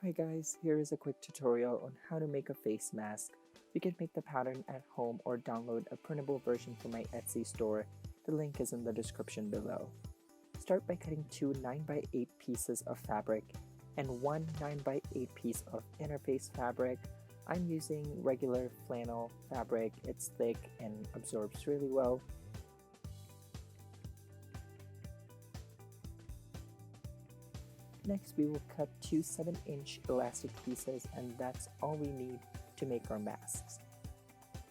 Hi guys, here is a quick tutorial on how to make a face mask. You can make the pattern at home or download a printable version from my Etsy store. The link is in the description below. Start by cutting two 9x8 pieces of fabric and one 9x8 piece of interface fabric. I'm using regular flannel fabric. It's thick and absorbs really well. Next, we will cut two 7-inch elastic pieces, and that's all we need to make our masks.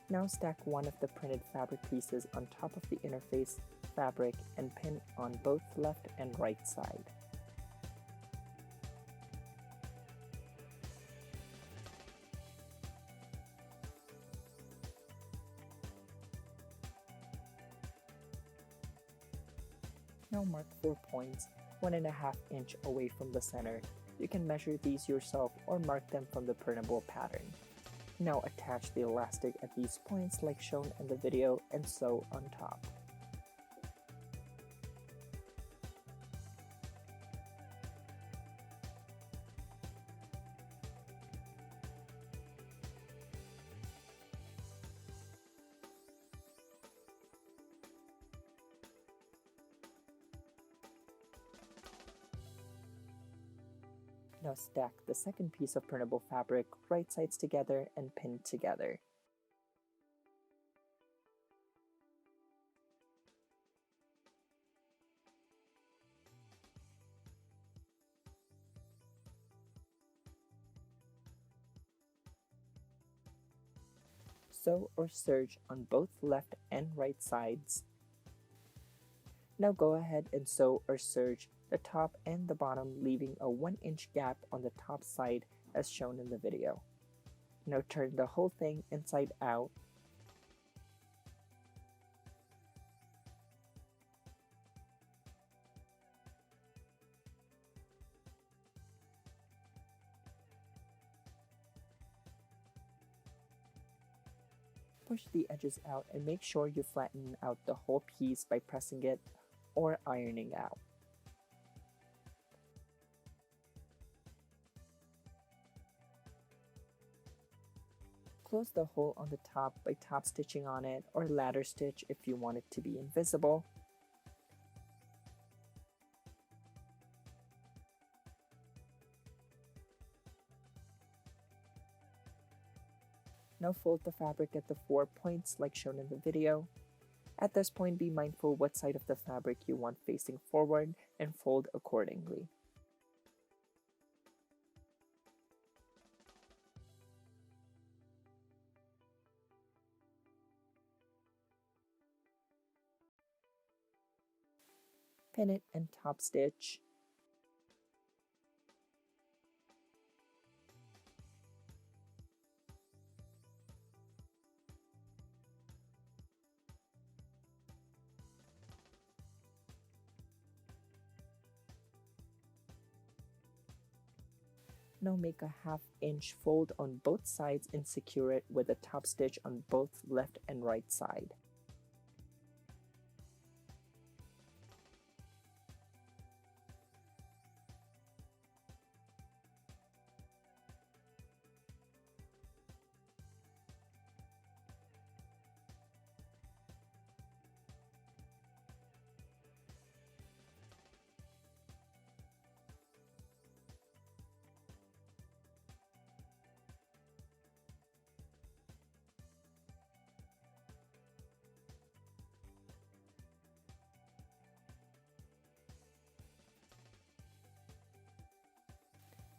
Now stack one of the printed fabric pieces on top of the interface fabric and pin on both left and right side. Now mark 4 points 1.5 inch away from the center. You can measure these yourself or mark them from the printable pattern. Now attach the elastic at these points like shown in the video and sew on top. Now stack the second piece of printable fabric right sides together and pin together. Sew or serge on both left and right sides. Now go ahead and sew or serge the top and the bottom, leaving a 1-inch gap on the top side as shown in the video. Now turn the whole thing inside out. Push the edges out and make sure you flatten out the whole piece by pressing it or ironing out. Close the hole on the top by top stitching on it or ladder stitch if you want it to be invisible. Now fold the fabric at the 4 points like shown in the video. At this point, be mindful what side of the fabric you want facing forward and fold accordingly. Pin it and top stitch. Now make a 1/2 inch fold on both sides and secure it with a top stitch on both left and right side.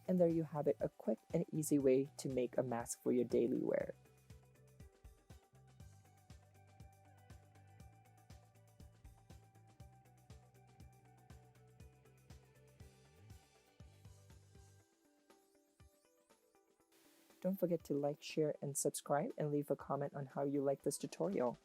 And there you have it, a quick and easy way to make a mask for your daily wear. Don't forget to like, share, and subscribe, and leave a comment on how you like this tutorial.